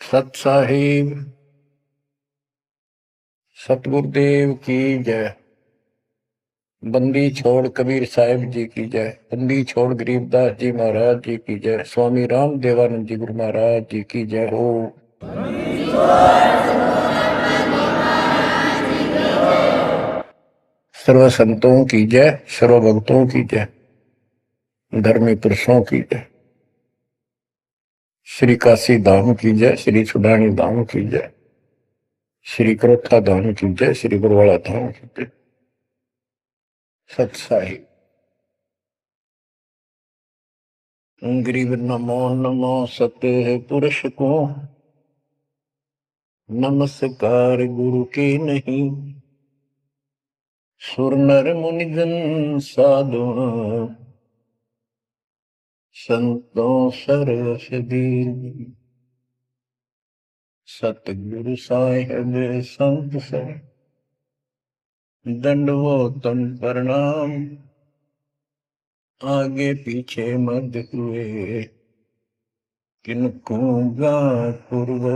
सत साहिब सतगुरुदेव की जय। बंदी छोड़ कबीर साहिब जी की जय। बंदी छोड़ गरीबदास जी महाराज जी की जय। स्वामी राम देवानंद जी गुरु महाराज जी की जय हो। सर्व संतों की जय, सर्व भक्तों की जय, धर्मी पुरुषों की जय। श्री काशी धाम की जय, श्री सुडानी धाम की जय, श्री करोथा धाम की जय, श्री गुरुवाड़ा धाम की जय। सत साहिब गरीब नमो नमो सत्य पुरुष को, नमस्कार गुरु के नहीं। सुर नर मुनि जन साधु, संतों सरस दीन। सतगुरु साहिब संत सर, दंडवतन प्रणाम। आगे पीछे मत हुए, किनको पूर्व।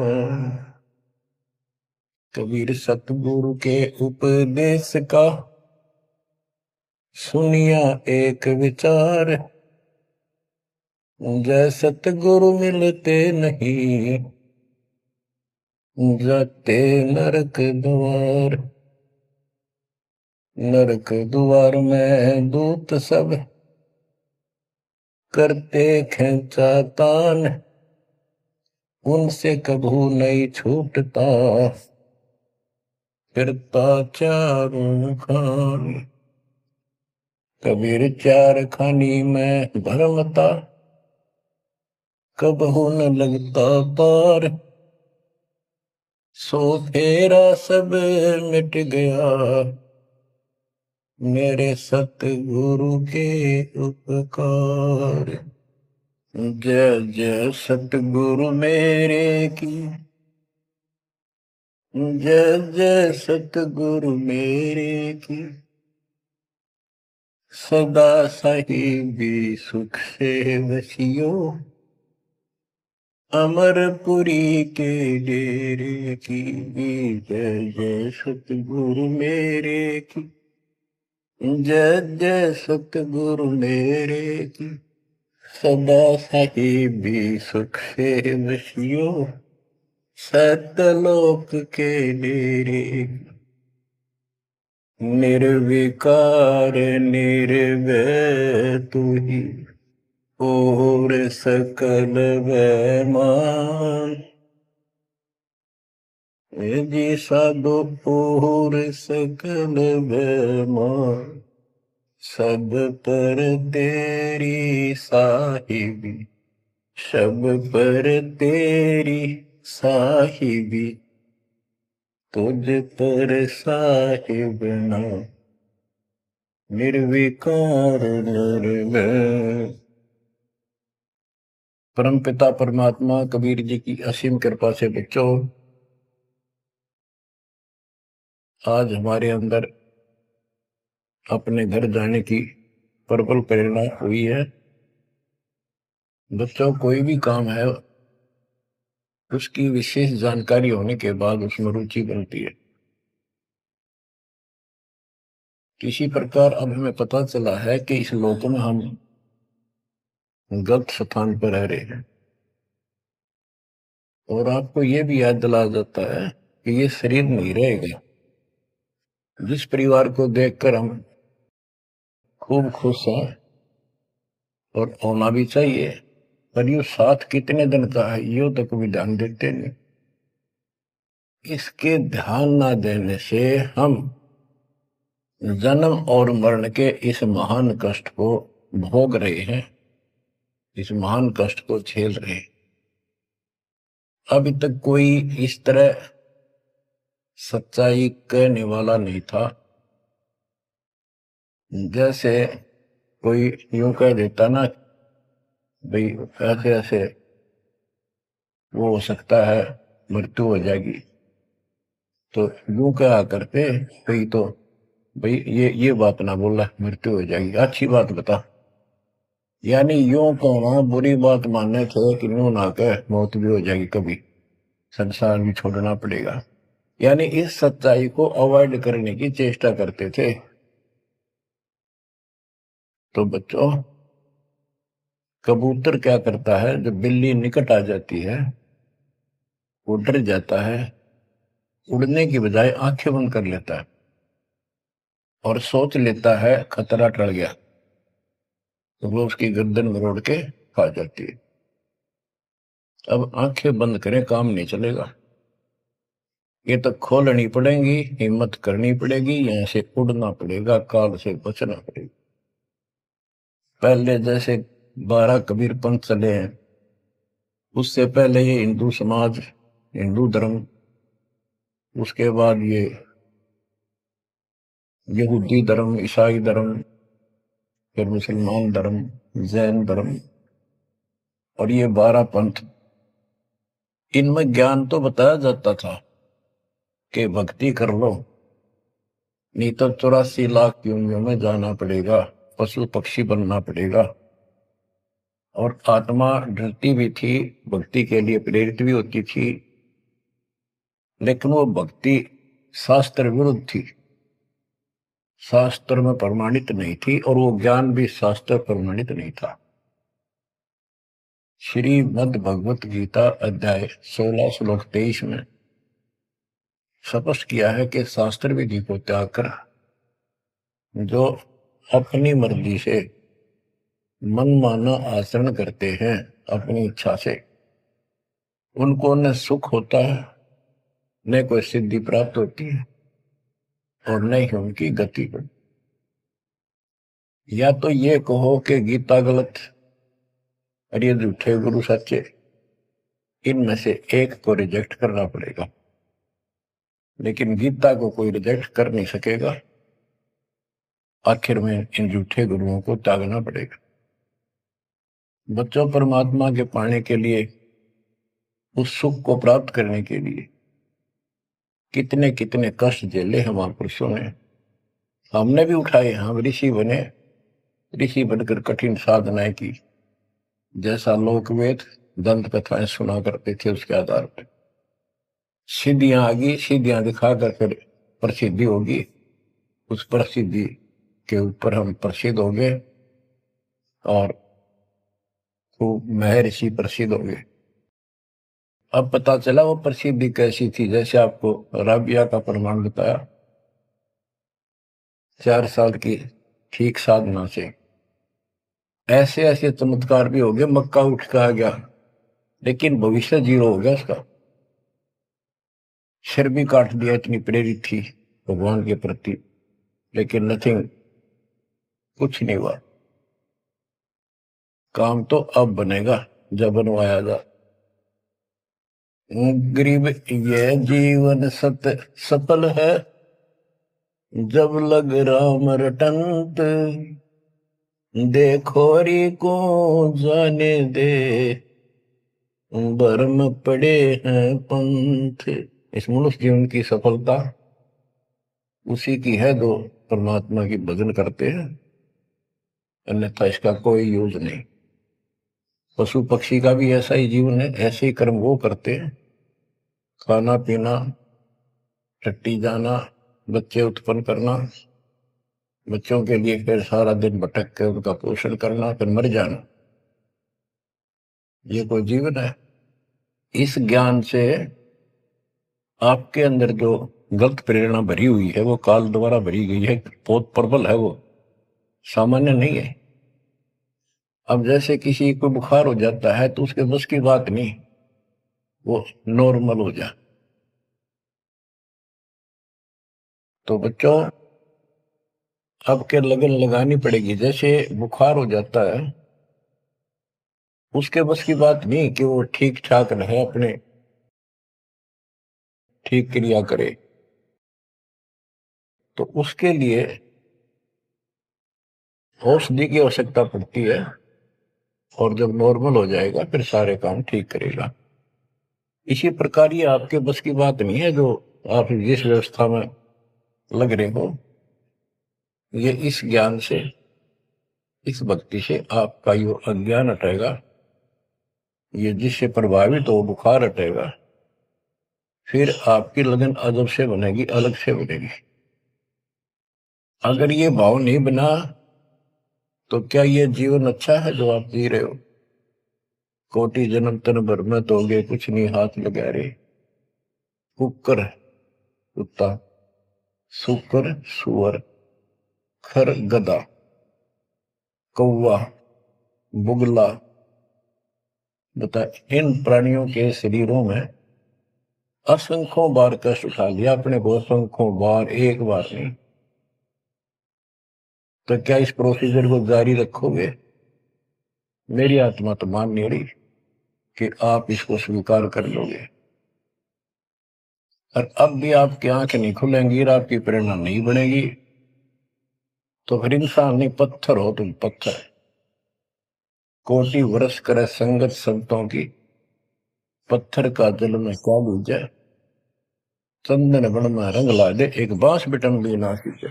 कबीर सतगुरु के उपदेश का, सुनिया एक विचार। जय सतगुरु मिलते नहीं, जाते नरक द्वार। नरक द्वार में दूत सब, करते खेचा तान। उनसे कभू नहीं छूटता, फिरता चारों खान। कबीर चार खानी में भरमता, कबहू न लगता पार। सो फेरा सब मिट गया, मेरे सतगुरु के उपकार। जय जय सतगुरु मेरे की, जय जय सतगुरु मेरे की। सदा साहिबी सुख से वसियो, अमरपुरी के डेरे की। जय जय सतगुरु मेरे की, जय जय सतगुरु मेरे की। सदा साहिबी सुख से वसियो, सतलोक के डेरे। निर्विकार निर्भय तू ही, और सकल वैमान। जी साधो और सकल वैमान। सब पर तेरी साहिबी, सब पर तेरी साहिबी। तुझ पर साहिब ना, निर्विकार निर्भय। परम पिता परमात्मा कबीर जी की असीम कृपा से बच्चों, आज हमारे अंदर अपने घर जाने की प्रबल प्रेरणा हुई है। बच्चों, कोई भी काम है उसकी विशेष जानकारी होने के बाद उसमें रुचि बनती है। इसी प्रकार अब हमें पता चला है कि इस लोक में हम गलत स्थान पर रह रहे हैं, और आपको यह भी याद दिलाया जाता है कि ये शरीर नहीं रहेगा। जिस परिवार को देखकर हम खूब खुश हैं और होना भी चाहिए, पर ये साथ कितने दिन का है यो तक भी ध्यान देते नहीं। इसके ध्यान ना देने से हम जन्म और मरण के इस महान कष्ट को भोग रहे हैं, इस महान कष्ट को झेल रहे हैं। अभी तक कोई इस तरह सच्चाई कहने वाला नहीं था। जैसे कोई यूं कह देता ना, भाई ऐसे ऐसे वो हो सकता है, मृत्यु हो जाएगी, तो यूं कहा करते भाई, तो भाई ये बात ना बोला, मृत्यु हो जाएगी, अच्छी बात बता। यानी यूं कहना बुरी बात मानने थे कि यूं ना कह, मौत भी हो जाएगी कभी। संसार भी छोड़ना पड़ेगा। यानी इस सच्चाई को अवॉइड करने की चेष्टा करते थे। तो बच्चों, कबूतर क्या करता है, जब बिल्ली निकट आ जाती है वो डर जाता है, उड़ने की बजाय आंखें बंद कर लेता है और सोच लेता है खतरा टल गया, तो वो उसकी गर्दन मरोड़ के खा जाती है। अब आंखें बंद करें काम नहीं चलेगा, ये तो खोलनी पड़ेगी, हिम्मत करनी पड़ेगी, यहां से उड़ना पड़ेगा, काल से बचना पड़ेगा। पहले जैसे 12 कबीर पंथ चले हैं, उससे पहले ये हिंदू समाज, हिंदू धर्म, उसके बाद ये यहूदी धर्म, ईसाई धर्म, फिर मुसलमान धर्म, जैन धर्म, और ये 12 पंथ, इनमें ज्ञान तो बताया जाता था कि भक्ति कर लो, नहीं तो 84 लाख योनियों में जाना पड़ेगा, पशु पक्षी बनना पड़ेगा। और आत्मा डरती भी थी, भक्ति के लिए प्रेरित भी होती थी, लेकिन वो भक्ति शास्त्र विरुद्ध थी, शास्त्र में प्रमाणित नहीं थी, और वो ज्ञान भी शास्त्र प्रमाणित नहीं था। श्रीमद् भगवत गीता अध्याय 16 श्लोक 23 में स्पष्ट किया है कि शास्त्र विधि को त्याग कर जो अपनी मर्जी से मनमाना आचरण करते हैं अपनी इच्छा से, उनको न सुख होता है, न कोई सिद्धि प्राप्त होती है, और न ही उनकी गति बढ़ती। या तो ये कहो कि गीता गलत और ये झूठे गुरु सच्चे, इनमें से एक को रिजेक्ट करना पड़ेगा, लेकिन गीता को कोई रिजेक्ट कर नहीं सकेगा। आखिर में इन झूठे गुरुओं को त्यागना पड़ेगा। बच्चों, परमात्मा के पाने के लिए, उस सुख को प्राप्त करने के लिए कितने कितने कष्ट झेले हैं महापुरुषों ने, हमने भी उठाए। हम ऋषि बने, ऋषि बनकर कठिन साधनाएं की, जैसा लोकवेद दंत कथाएं सुना करते थे, उसके आधार पर सिद्धियां आ गई, सिद्धियां दिखाकर फिर प्रसिद्धि होगी, उस प्रसिद्धि के ऊपर हम प्रसिद्ध हो गए और खूब महर्षि प्रसिद्ध हो गए। अब पता चला वो प्रसिद्धि कैसी थी, जैसे आपको राबिया का प्रमाण बताया, 4 साल की ठीक साधना से ऐसे ऐसे चमत्कार भी हो गए, मक्का उठ के आ गया, लेकिन भविष्य जीरो हो गया उसका, सिर भी काट दिया, इतनी प्रेरित थी भगवान के प्रति, लेकिन नथिंग, कुछ नहीं हुआ। काम तो अब बनेगा जब बनवाया जा। गरीब ये जीवन सफल है, जब लग राम रटंत, देखो री को जाने दे, भरम पड़े हैं पंथ। इस मनुष्य जीवन की सफलता उसी की है जो परमात्मा की भजन करते हैं, अन्यथा इसका कोई यूज नहीं। पशु पक्षी का भी ऐसा ही जीवन है, ऐसे ही कर्म वो करते हैं, खाना पीना, टट्टी जाना, बच्चे उत्पन्न करना, बच्चों के लिए फिर सारा दिन भटक के उनका पोषण करना, फिर मर जाना, ये कोई जीवन है? इस ज्ञान से आपके अंदर जो गलत प्रेरणा भरी हुई है वो काल द्वारा भरी गई है, बहुत प्रबल है, वो सामान्य नहीं है। अब जैसे किसी को बुखार हो जाता है तो उसके बस की बात नहीं वो नॉर्मल हो जाए। तो बच्चों, अब के लगन लगानी पड़ेगी। जैसे बुखार हो जाता है, उसके बस की बात नहीं कि वो ठीक ठाक रहे, अपने ठीक क्रिया करे, तो उसके लिए औषधि की आवश्यकता पड़ती है, और जब नॉर्मल हो जाएगा फिर सारे काम ठीक करेगा। इसी प्रकार ये आपके बस की बात नहीं है जो आप जिस व्यवस्था में लग रहे हो, ये इस ज्ञान से, इस भक्ति से आपका यो अज्ञान हटेगा, ये जिससे प्रभावित हो बुखार हटेगा, फिर आपकी लगन अदब से बनेगी, अलग से बनेगी। अगर ये भाव नहीं बना तो क्या ये जीवन अच्छा है जो आप जी रहे हो? कोटि जन्म तन भर में दोगे कुछ नहीं हाथ लगा रे। कुकर कुत्ता, सुकर सुअर, खर गधा, कौवा बुगला। बता, इन प्राणियों के शरीरों में असंख्यों बार कष्ट उठा लिया अपने को, असंख्यों बार, एक बार नहीं। तो क्या इस प्रोसीजर को जारी रखोगे? मेरी आत्मा तो मान नहीं रही कि आप इसको स्वीकार कर लोगे। और अब भी आपकी आंखें नहीं खुलेंगी और आपकी प्रेरणा नहीं बढ़ेगी, तो फिर इंसान नहीं, पत्थर हो तुम, पत्थर। कोटि वर्ष करे संगत संतों की, पत्थर का जल में क्या लीजे। चंदन बन में रंग ला दे, एक बांस बिटन भी ना सींचे।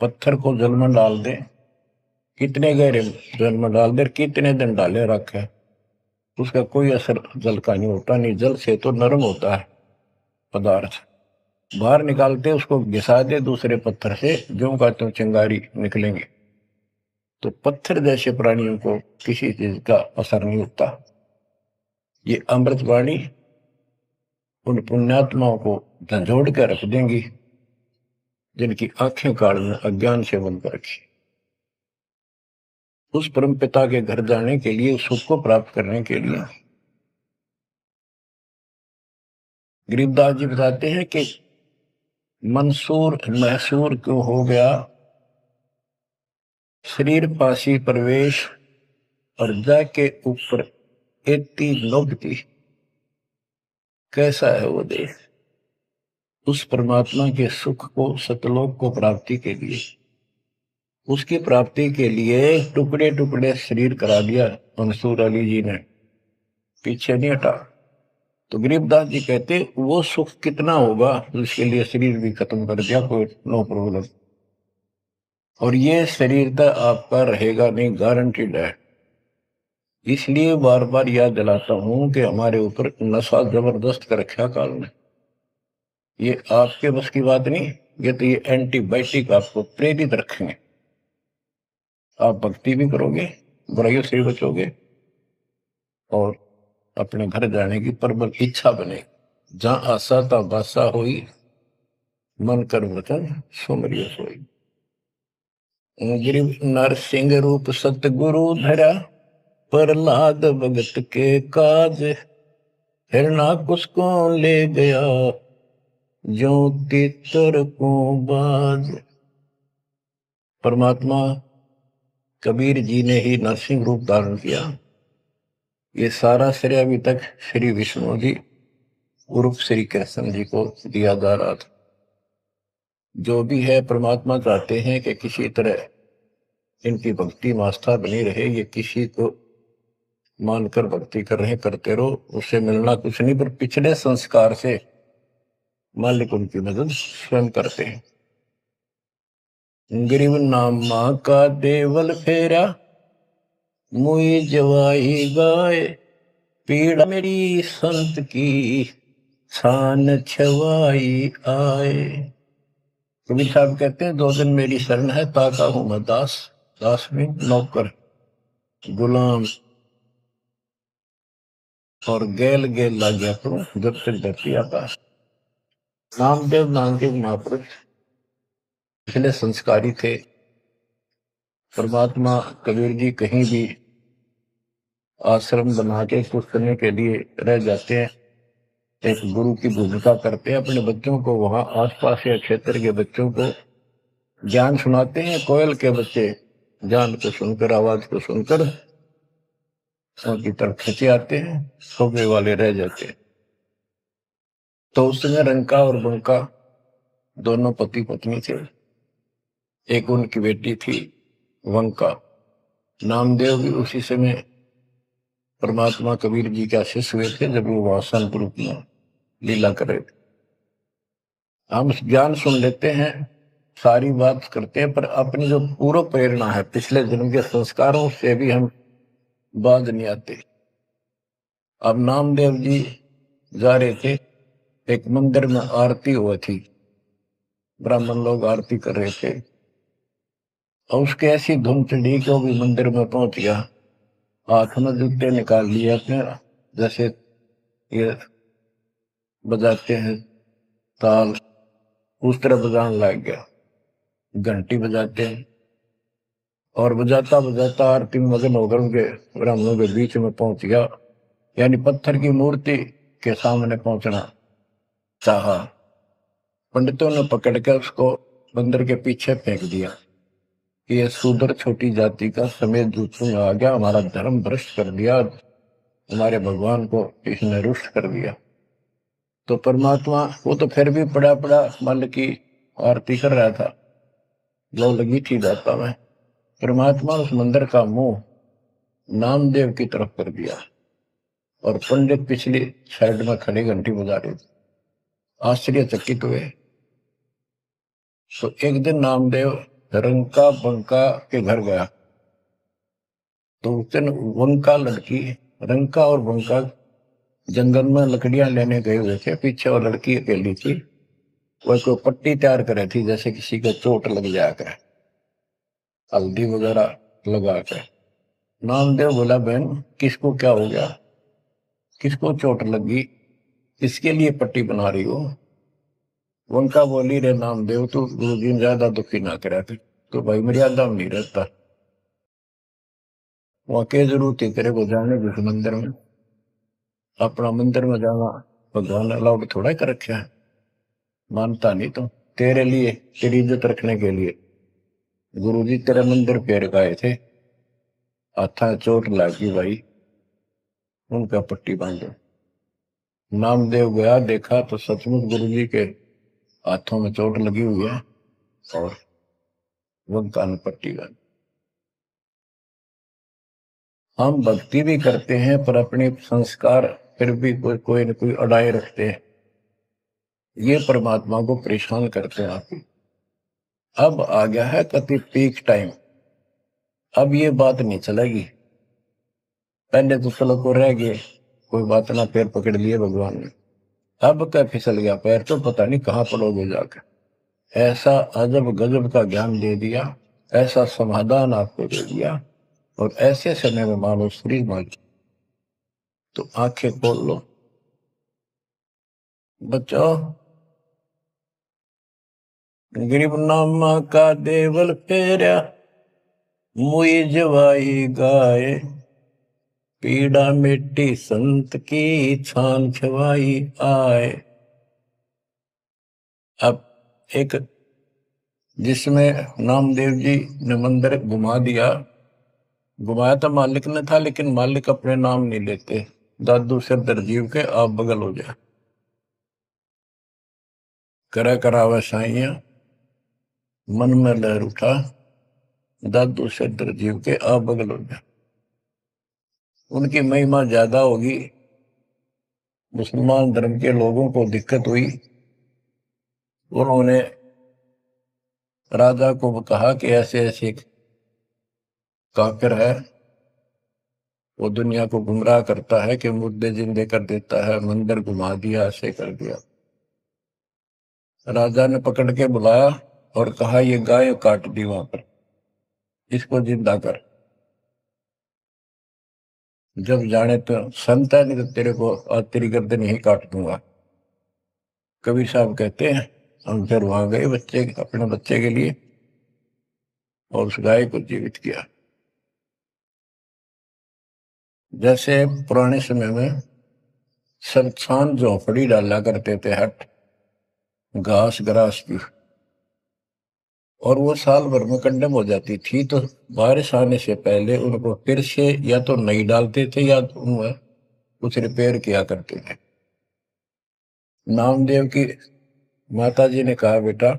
पत्थर को जल में डाल दे, कितने गहरे जल में डाल दे, कितने दिन डाले रखे, उसका कोई असर जल का नहीं होता। नहीं, जल से तो नरम होता है पदार्थ। बाहर निकालते उसको घिसा दे दूसरे पत्थर से, जो का त्यों चिंगारी निकलेंगे। तो पत्थर जैसे प्राणियों को किसी चीज का असर नहीं होता। ये अमृतवाणी उन पुण्यात्माओं को झंझोड़ कर रख देंगी जिनकी आंखें काल में अज्ञान से बंद कर रखी। उस परम पिता के घर जाने के लिए, उस सुख को प्राप्त करने के लिए गरीबदास जी बताते हैं कि मंसूर मैसूर क्यों हो गया, शरीर पासी प्रवेश और जाके ऊपर एती नोबती। कैसा है वो देश? उस परमात्मा के सुख को, सतलोक को प्राप्ति के लिए, उसकी प्राप्ति के लिए टुकड़े टुकड़े शरीर करा दिया मंसूर अली जी ने, पीछे नहीं हटा। तो गरीबदास जी कहते वो सुख कितना होगा जिसके लिए शरीर भी खत्म कर दिया, कोई नो प्रॉब्लम। और ये शरीर तो आपका रहेगा नहीं, गारंटीड है। इसलिए बार बार याद दिलाता हूं कि हमारे ऊपर नशा जबरदस्त कर रखा काल ने। ये आपके बस की बात नहीं, ये एंटीबायोटिक आपको प्रेरित रखेंगे। आप भक्ति भी करोगे, बुराइयों से भी बचोगे, और अपने घर जाने की प्रबल इच्छा बनेगी। जहां आशा ता बासा हुई, मन कर वचन सुमरियो सोई। गिरिव नरसिंह रूप सतगुरु धरा, प्रहलाद भगत के काज। हिरणाकुश को ले गया, जो तितर को बाज। परमात्मा कबीर जी ने ही नरसिंह रूप धारण किया। ये सारा श्रेय अभी तक श्री विष्णु जी उर्फ श्री कृष्ण जी को दिया जा रहा था। जो भी है, परमात्मा चाहते हैं कि किसी तरह इनकी भक्ति में आस्था बनी रहे। ये किसी को मानकर भक्ति कर रहे, करते रहो, उससे मिलना कुछ नहीं, पर पिछले संस्कार से मालिक उनकी मदद स्वयं करते हैं। गिरिव नामा का देवल फेरा, मुई जवाई गाय। पीड़ा मेरी संत की, छान छवाई आए। कबीर साहब कहते हैं, 2 दिन मेरी शरण है, ताका हूं मैं दास। दास में नौकर, गुलाम, और गेल गेल ला गया करूं जब तक धरती आता। नामदेव नामदेव महापुरुष पिछले संस्कारी थे। परमात्मा कबीर जी कहीं भी आश्रम बना के कुछ समय के लिए रह जाते हैं, एक गुरु की भूमिका करते हैं। अपने बच्चों को, वहां आसपास के क्षेत्र के बच्चों को ज्ञान सुनाते हैं। कोयल के बच्चे ज्ञान को सुनकर, आवाज को सुनकर उनकी तरफ खींचे आते हैं, सोने वाले रह जाते हैं। तो उस समय रंका और बंका दोनों पति पत्नी थे। एक उनकी बेटी थी वंका। नामदेव भी उसी समय परमात्मा कबीर जी का शिष्य हुए थे जब वो वहां संत रूप में लीला कर रहे थे। हम ज्ञान सुन लेते हैं, सारी बात करते हैं, पर अपनी जो पूर्व प्रेरणा है, पिछले जन्म के संस्कारों से भी हम बांध नहीं आते। अब नामदेव जी जा रहे थे, एक मंदिर में आरती हुई थी, ब्राह्मण लोग आरती कर रहे थे, और उसके ऐसी धुन चढ़ी कि वो भी मंदिर में पहुंच गया। हाथ में जूते निकाल लिए अपने, जैसे ये बजाते हैं ताल, उस तरह बजाने लग गया, घंटी बजाते हैं, और बजाता बजाता आरती में मगन होकर उनके ब्राह्मणों के बीच में पहुंच गया, यानी पत्थर की मूर्ति के सामने पहुंचना चाहा। पंडितों ने पकड़ कर उसको मंदिर के पीछे फेंक दिया कि ये शूद्र छोटी जाति का समेत दूसरों में आ गया, हमारा धर्म भ्रष्ट कर दिया, हमारे भगवान को इसने रुष्ट कर दिया। तो परमात्मा वो तो फिर भी पड़ा पड़ा मन की आरती कर रहा था, लो लगी थी दाता में। परमात्मा उस मंदिर का मुंह नामदेव की तरफ कर दिया, और पंडित पिछली साइड में खड़े घंटी बजा रहे थे, आश्चर्यचकित हुए। तो एक दिन नामदेव रंका बंका के घर गया, तो उस दिन वंका लड़की, रंका और बंका जंगल में लकड़ियां लेने गए हुए थे, पीछे वो लड़की अकेली थी, वह कोई पट्टी तैयार करे थी, जैसे किसी को चोट लग जाकर, हल्दी वगैरह लगा कर। नामदेव बोला, बहन किसको क्या हो गया, किसको चोट लगी, किसके लिए पट्टी बना रही हो? वंका बोली, रे नामदेव तू गुरु जी ज्यादा दुखी ना करा कर, तो भाई मर्यादा में नहीं रहता, वहां के जरूरत है तेरे को जाने जिस मंदिर में, अपना मंदिर में जाना भगवान अलाउड थोड़ा कर रखा है, मानता नहीं तो तेरे लिए, तेरी इज्जत रखने के लिए गुरु जी तेरे मंदिर पेड़ गए थे, हाथा चोट लगी भाई, उनका पट्टी बांधो। नामदेव गया, देखा तो सचमुच गुरु जी के हाथों में चोट लगी हुई है, और वंका ने पट्टी बांधी। हम भक्ति भी करते हैं पर अपने संस्कार फिर भी कोई न कोई अड़ाए रखते हैं, ये परमात्मा को परेशान करते हैं आपकी। अब आ गया है कति पीक टाइम, अब ये बात नहीं चलेगी। पहले तो चलो को रह गए, कोई बात ना, पैर पकड़ लिए भगवान ने, अब क्या फिसल गया पैर तो पता नहीं कहाँ पड़ोगे जाकर। ऐसा अजब गजब का ज्ञान दे दिया, ऐसा समाधान आपको दे दिया, और ऐसे समय में मानो शरीर मांगी। तो आंखें खोल लो बच्चों, गरीब नामा का देवल फेरा, मुई जवाई गाय, पीड़ा मिट्टी संत की छान छवाई आए। अब एक जिसमें नामदेव जी ने मंदिर घुमा दिया, घुमाया तो मालिक ने था, लेकिन मालिक अपने नाम नहीं लेते, दादू से दरजीव के आप बगल हो जाए, करा करावे साइया मन में लहर उठा, दादू से दरजीव के आप बगल हो जाए। उनकी महिमा ज्यादा होगी, मुसलमान धर्म के लोगों को दिक्कत हुई, उन्होंने राजा को कहा कि ऐसे ऐसे काफिर है, वो दुनिया को गुमराह करता है कि मुर्दे जिंदे कर देता है, मंदिर घुमा दिया, ऐसे कर दिया। राजा ने पकड़ के बुलाया और कहा, ये गाय काट दी वहां पर, इसको जिंदा कर, जब जाने तो संत है, नहीं तो तेरे को आज तेरी गर्दन यही काट दूंगा। कबीर साहब कहते हैं, हम फिर वहां गए बच्चे, अपने बच्चे के लिए, और उस गाय को जीवित किया। जैसे पुराने समय में संस्थान झोपड़ी डाला करते थे, हट घास ग्रास की, और वो साल भर में कंडम हो जाती थी, तो बारिश आने से पहले उनको फिर से या तो नहीं डालते थे या तो उनमें कुछ रिपेयर किया करते थे। नामदेव की माता जी ने कहा, बेटा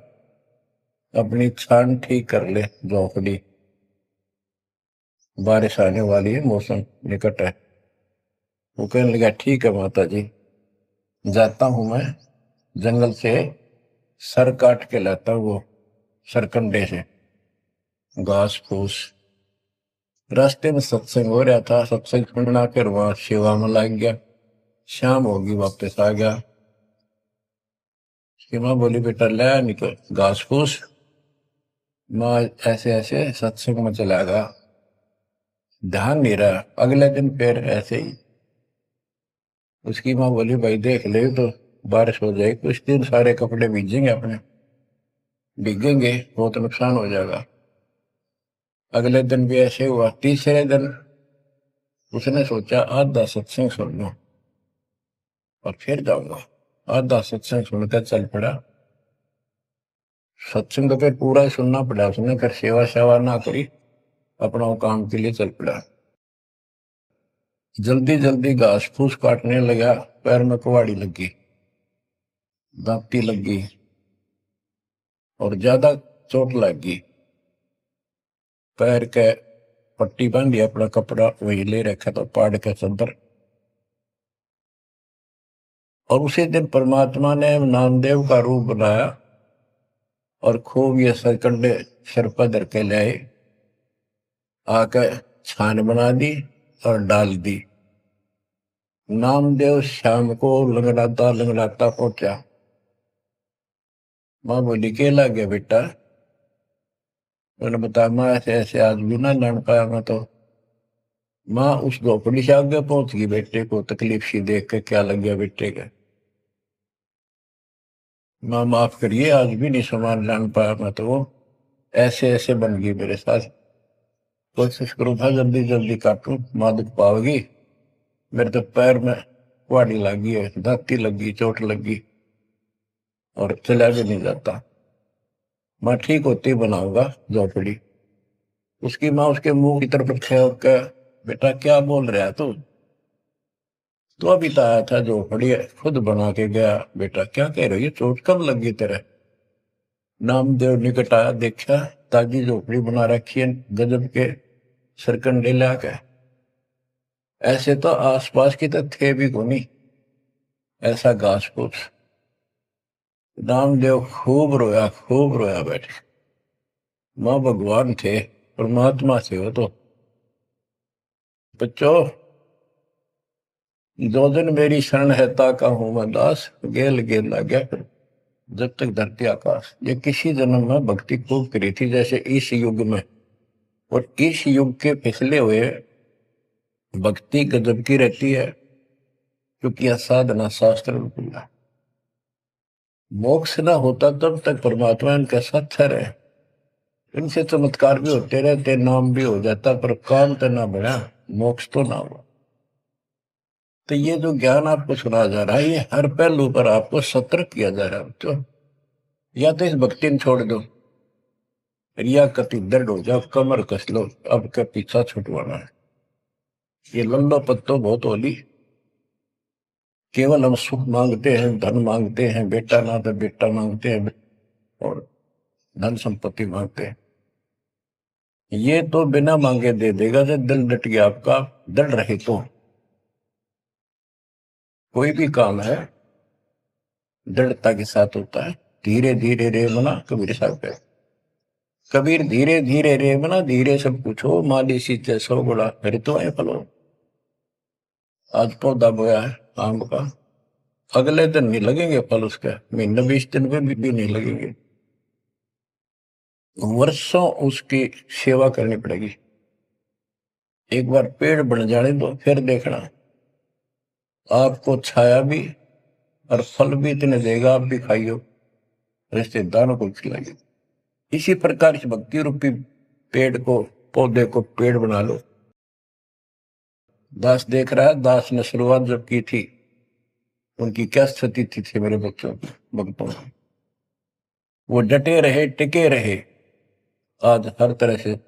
अपनी छान ठीक कर ले झोपड़ी, बारिश आने वाली है, मौसम निकट है। वो कहने लगा, ठीक है माता जी, जाता हूं मैं जंगल से सर काट के लाता हूं, वो सरकंडे से घास फूस। रास्ते में सत्संग हो रहा था, सत्संग सुनना, फिर वहां सेवा में लग गया, शाम होगी, वापस आ गया। उसकी माँ बोली बेटा ले निकल घास फूस। माँ ऐसे ऐसे सत्संग में चला गया, ध्यान नहीं रहा। अगले दिन फिर ऐसे ही। उसकी माँ बोली भाई देख ले तो बारिश हो जाएगी, कुछ दिन सारे कपड़े भीजेंगे, अपने भीगेंगे, बहुत नुकसान हो जाएगा। अगले दिन भी ऐसे हुआ। तीसरे दिन उसने सोचा आधा सत्संग सुन लो और फिर जाऊंगा। आधा सत्संग सुनकर चल पड़ा। सत्संग तो फिर पूरा ही सुनना पड़ा उसने, फिर सेवा सेवा ना करी, अपना काम के लिए चल पड़ा। जल्दी जल्दी घास फूस काटने लगा, पैर में कुहाड़ी लगी, दांती लगी और ज्यादा चोट लग गई। पैर के पट्टी बांधी, अपना कपड़ा वही ले रखा था पाड़ के चंदर। और उसी दिन परमात्मा ने नामदेव का रूप बनाया और खूब ये सरकंडे सिर पर धर के ले आए, आकर छान बना दी और डाल दी। नामदेव शाम को लंगड़ाता लंगड़ाता पहुंचा। माँ बोली के लग गया बेटा? मैंने बताया माँ ऐसे ऐसे आज भी ना लड़ पाया मैं तो। माँ उस झोपड़ी से आगे पहुंच गई, बेटे को तकलीफ सी देख के क्या लग गया बेटे का। माँ माफ करिए आज भी नहीं सामान लान पाया मैं तो, वो ऐसे ऐसे बन गई मेरे साथ। कोशिश करूँ था जल्दी जल्दी काटूं, माँ दुख पाओगी। मेरे तो पैर में कुहाड़ी लगी है, दांती लगी, चोट लगी और चला भी नहीं जाता। मैं ठीक होती बनाऊंगा झोपड़ी। उसकी माँ उसके मुंह की तरफ फेंक के बेटा क्या बोल रहा है तू? तो अभी तो आया था झोपड़ी खुद बना के गया। बेटा क्या कह रही है, चोट कब लगी तेरे? नामदेव निकट आया, देखा ताजी झोपड़ी बना रखी है गजब के सरकंडे लाके। ऐसे तो आसपास की तो थे भी कोनी, ऐसा घास फूस। नामदेव खूब रोया बैठे। माँ भगवान थे, परमात्मा थे वो तो। बच्चों दो दिन मेरी शरण है ताका हूं मैं दास, गेल गेल ला गया फिर जब तक धरती आकाश। ये किसी जन्म में भक्ति खूब करी थी जैसे इस युग में, और इस युग के पिछले हुए भक्ति गजब की रहती है, क्योंकि यह साधना शास्त्र में खुला। मोक्ष ना होता तब तक परमात्मा इनके साथ ठहरे। इनसे चमत्कार भी होते रहते, नाम भी हो जाता, पर काम तो ना बढ़ा, मोक्ष तो ना हुआ। तो ये जो ज्ञान आपको सुना जा रहा है, ये हर पहलू पर आपको सतर्क किया जा रहा है। तो या तो इस भक्ति ने छोड़ दो, रिया कति दर्द हो जाओ, कमर कस लो, अब का पीछा छुटवाना है। ये लल्लो पत्तो बहुत होली। केवल हम सुख मांगते हैं, धन मांगते हैं, बेटा ना तो बेटा मांगते हैं और धन संपत्ति मांगते हैं। ये तो बिना मांगे दे देगा जब दिल डट गया आपका, दृढ़ रहे तो। कोई भी काम है दृढ़ता के साथ होता है। धीरे धीरे रे मना, कबीर साहब कहते। कबीर धीरे धीरे रे मना, धीरे सब कुछ हो, माली सींचे सौ गुड़ा, फिर तो है फलो। आज पौधा बोया है आम का, अगले दिन नहीं लगेंगे फल उसके, महीने 20 दिन में भी नहीं लगेंगे। वर्षों उसकी सेवा करनी पड़ेगी। एक बार पेड़ बन जाने दो, फिर देखना आपको छाया भी और फल भी इतने देगा, आप भी खाइयो, रिश्तेदारों को खिलाइए। इसी प्रकार इस भक्ति रूपी पेड़ को, पौधे को पेड़ बना लो। दास देख रहा है, दास ने शुरुआत जब की थी उनकी क्या स्थिति थी मेरे बच्चों की, भक्तों की। वो डटे रहे, टिके रहे, आज हर तरह से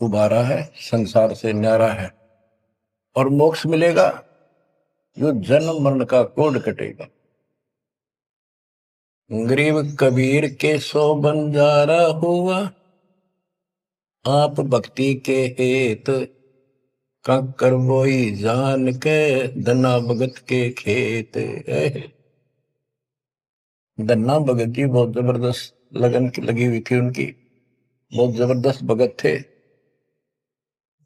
उबारा है, संसार से न्यारा है और मोक्ष मिलेगा। जो जन्म मरण का कोड कटेगा। गरीब कबीर के सो बंजारा हुआ, आप भक्ति के हेत कंकर बोई जान के, धना भगत के खेत। धन्ना भगत जी बहुत जबरदस्त लगन की लगी हुई थी उनकी, बहुत जबरदस्त भगत थे।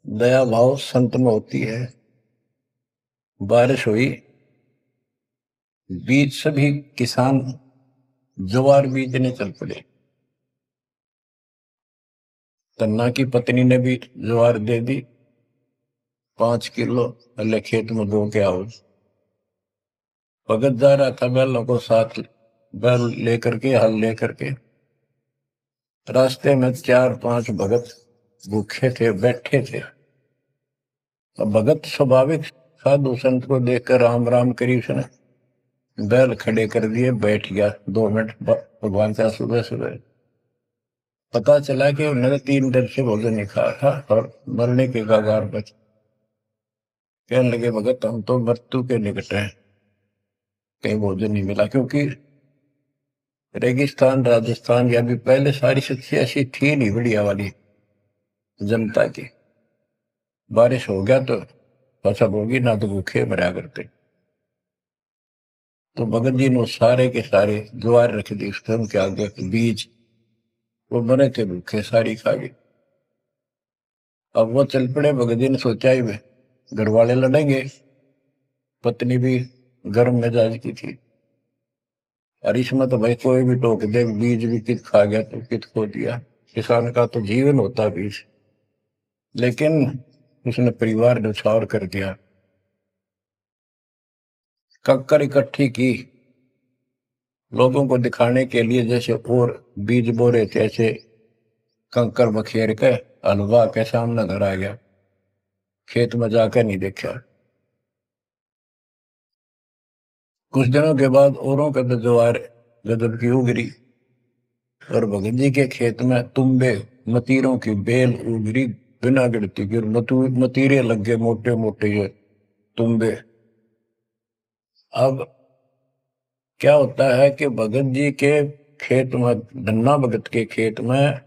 दया भाव संत में होती है। बारिश हुई, बीज सभी किसान ज्वार बीजने चल पड़े। तन्ना की पत्नी ने भी ज्वार दे दी 5 किलो, अल्ले खेत में बो के आओ। भगत जा रहा था बैलों को साथ, बैल लेकर के, हल लेकर के। रास्ते में 4-5 भगत भूखे थे, बैठे थे। अब भगत स्वाभाविक साधु संत को देखकर राम राम करी उसने, बैल खड़े कर दिए, बैठ गया 2 मिनट भगवान का। सुबह सुबह पता चला कि उन्होंने 3 दिन से भोजन नहीं खाया था और मरने के कगार पर। कहने लगे भगत हम तो मृत्यु के निकट हैं, कहीं भोजन नहीं मिला। क्योंकि रेगिस्तान राजस्थान या भी पहले सारी स्थिति ऐसी थी नहीं बढ़िया वाली जनता की। बारिश हो गया तो फसल होगी, ना तो भूखे मरा करते। तो भगत जी ने सारे के सारे ज्वार रख दी उसके उनके आगे, बीज वो मरे थे भूखे, सारी खा गई। अब वो चल पड़े। भगत जी ने सोचा ही वे घर वाले लड़ेंगे, पत्नी भी गर्म मिजाज की थी, और इसमें तो भाई कोई भी टोक दे, बीज भी कित खा गया तो कित खो दिया। किसान का तो जीवन होता बीज। लेकिन उसने परिवार न्यौछावर कर दिया। कक्कर इकट्ठी की लोगों को दिखाने के लिए, जैसे और बीज बो रहे थे ऐसे कंकर बखेर के हलवा के सामने घर आ गया, खेत में जाकर नहीं देखा। कुछ दिनों के बाद औरों का तो ज्वार गजब की उगरी, और भगत जी के खेत में तुम्बे मतीरों की बेल उगरी बिना गिनती की। मतीरे लग गए मोटे मोटे ये तुम्बे। अब क्या होता है कि भगत जी के खेत में, धन्ना भगत के खेत में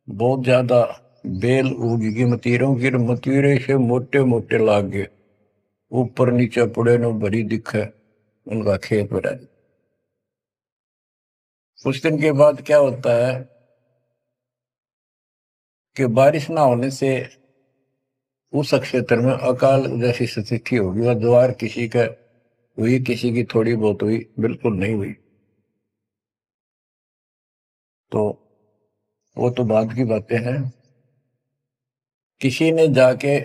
बहुत ज्यादा बेल उगी मतीरों की, मतीरे से मोटे मोटे लाग गए, ऊपर नीचे पड़े न भरी दिखे उनका खेत भरा। कुछ दिन के बाद क्या होता है कि बारिश ना होने से उस क्षेत्र में अकाल जैसी स्थिति होगी, वह ज्वार किसी का हुई, किसी की थोड़ी बहुत हुई, बिल्कुल नहीं हुई। तो वो तो बाद की बातें हैं। किसी ने जाके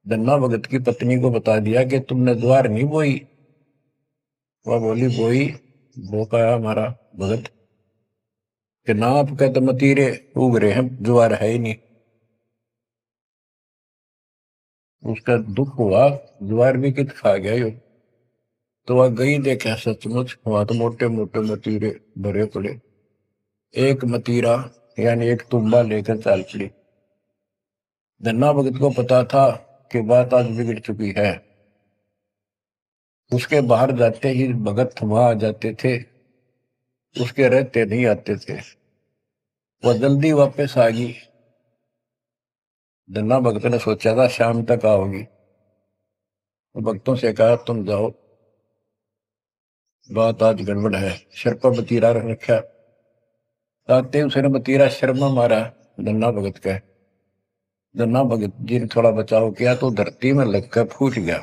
धन्ना भगत की पत्नी को बता दिया कि तुमने ज्वार नहीं बोई। वह बोली बोई, वो कहा हमारा भगत कि ना आपके तो मतीरे उग रहे हैं, ज्वार है ही नहीं। उसका दुख हुआ, ज्वार भी कित खा गया यो। तो वह गई, देखा सचमुच वहां तो मोटे मोटे मतीरे भरे पड़े। एक मतीरा यानी एक तुम्बा लेकर चाल पड़ी। धन्ना भगत को पता था कि बात आज बिगड़ चुकी है। उसके बाहर जाते ही भगत वहां आ जाते थे, उसके रहते नहीं आते थे। वह जल्दी वापस आ गई। धन्ना भगत ने सोचा था शाम तक आओगी, तो भक्तों से कहा तुम जाओ, बात आज गड़बड़ है। सिर पर मतीरा रख रखा, आते उसने मतीरा सिर में मारा धन्ना भगत का। धन्ना भगत जी ने थोड़ा बचाव किया तो धरती में लगकर फूट गया।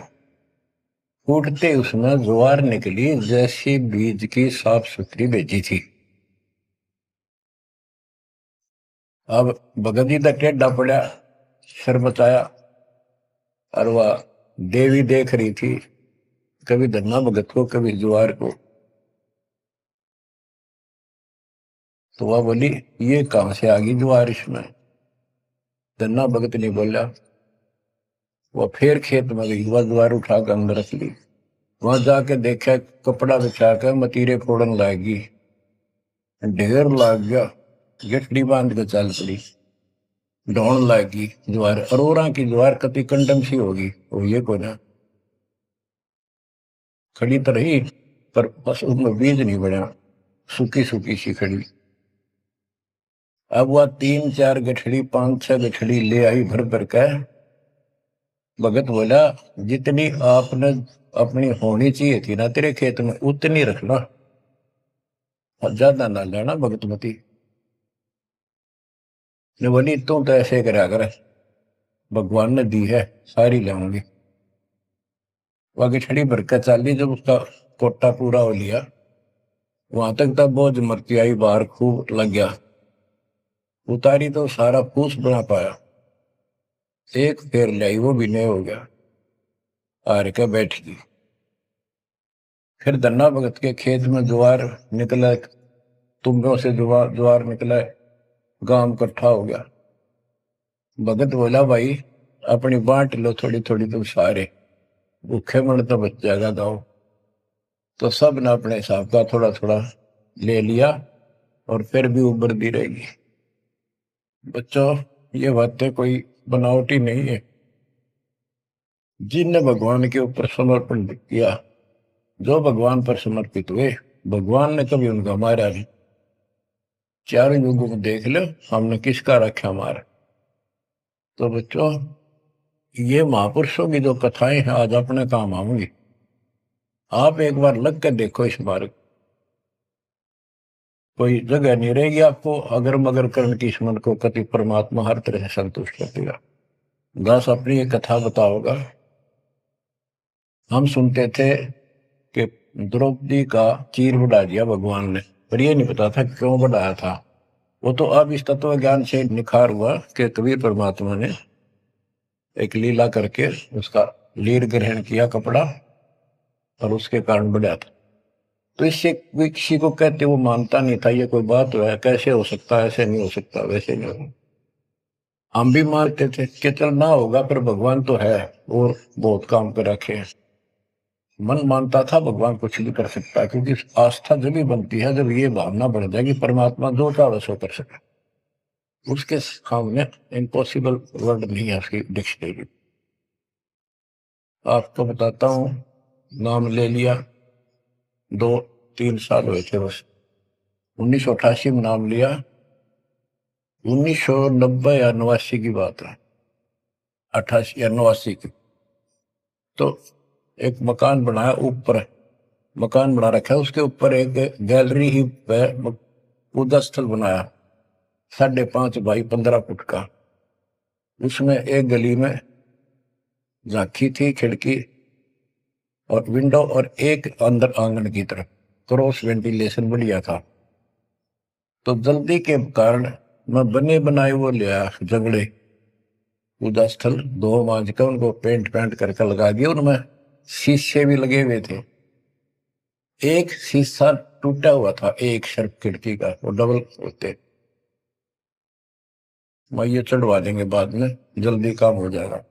फूटते उसमें ज्वार निकली जैसी बीज की साफ सुथरी भेजी थी। अब भगत जी तक टेढ़ा पड़ा, सिर बचाया, और वह देवी देख रही थी, कभी धन्ना भगत को कभी ज्वार को। तो वह बोली ये कहां से आ गई ज्वार इसमें। धन्ना भगत नहीं बोला। वह फिर खेत में गई, वह ज्वार उठाकर अंदर रख ली। वहां जाके देखा कपड़ा बिछाकर मतीरे फोड़न लागी, ढेर लाग गया। गठड़ी बांध के चल पड़ी, ढोण लागी ज्वार। अरोरा की ज्वार कति कंडम सी होगी, वो ये को ना खड़ी तो रही, पर बस उसमें बीज नहीं बढ़ा, सूखी सूखी सी खड़ी। अब वह 3-4 गठड़ी 5-6 गठड़ी ले आई भर भर कर। भगत बोला जितनी आपने अपनी होनी चाहिए थी ना तेरे खेत में उतनी रखना, ज्यादा ना लेना भगतमती ने। बोली तू तो ऐसे करा कर, भगवान ने दी है सारी लाऊंगी। बाकी छड़ी भर के चाली, जब उसका कोटा पूरा हो लिया वहां तक तब बोझ मरती आई बाहर, खूब लग गया। उतारी तो सारा फूस बना पाया, एक फेर लाई वो भी नहीं हो गया। हार के बैठ गई। फिर धन्ना भगत के खेत में ज्वार निकला, तुम्बों से ज्वार निकला, गांव इकट्ठा हो गया। भगत बोला भाई अपनी बांट लो थोड़ी थोड़ी, तुम सारे भूखे मन तो बच जाएगा गाँव। तो सब ने अपने हिसाब का थोड़ा थोड़ा ले लिया, और फिर भी उभरती रहेगी। बच्चों, ये बातें कोई बनावटी नहीं है। जिनने भगवान के ऊपर समर्पण किया, जो भगवान पर समर्पित हुए, भगवान ने कभी उनका मारा नहीं। चारों युगों को देख लो, हमने किसका रखा मारा। तो बच्चों, ये महापुरुषों की जो कथाएं हैं आज अपने काम आऊंगी। आप एक बार लग कर देखो इस मार्ग, कोई जगह नहीं रहेगी आपको अगर मगर कर्ण की स्मरण को कति परमात्मा हर तरह से संतुष्ट कर देगा। दास अपनी एक कथा बताओगा। हम सुनते थे कि द्रौपदी का चीर बढ़ा दिया भगवान ने, पर ये नहीं पता था क्यों बढ़ाया था। वो तो अब इस तत्व ज्ञान से निखार हुआ कि कबीर परमात्मा ने एक लीला करके उसका लीर ग्रहण किया कपड़ा, और उसके कारण बढ़ा था। तो इससे कोई किसी को कहते वो मानता नहीं था, ये कोई बात है, कैसे हो सकता है, ऐसे नहीं हो सकता, वैसे नहीं हो। हम भी मानते थे कि चल ना होगा, पर भगवान तो है और बहुत काम कर रखे हैं। मन मानता था भगवान कुछ भी कर सकता है, क्योंकि आस्था जब भी बनती है जब ये भावना बढ़ जाएगी परमात्मा जो चाहे सो कर सके। उसके सामने इम्पॉसिबल वर्ड नहीं है उसकी डिक्शनरी। आपको बताता हूँ, नाम ले लिया, 2-3 साल हुए थे बस। 1988 में नाम लिया, 1990 या 89 की बात है, 88 या 89 की। तो एक मकान बनाया, ऊपर मकान बना रखा है, उसके ऊपर एक गैलरी ही पूजा स्थल बनाया, 5.5 बाई 15 फुट का। उसमें एक गली में झांकी थी, खिड़की और विंडो, और एक अंदर आंगन की तरफ क्रॉस वेंटिलेशन बढ़िया था। तो जल्दी के कारण मैं बने बनाए वो लिया जंगड़े, पूजा स्थल 2 मांझ का उनको पेंट करके लगा दिया। उनमें शीशे भी लगे हुए थे। एक शीशा टूटा हुआ था, एक शर्फ खिड़की का, वो डबल होते। मैं ये चढ़वा देंगे बाद में, जल्दी काम हो जाएगा।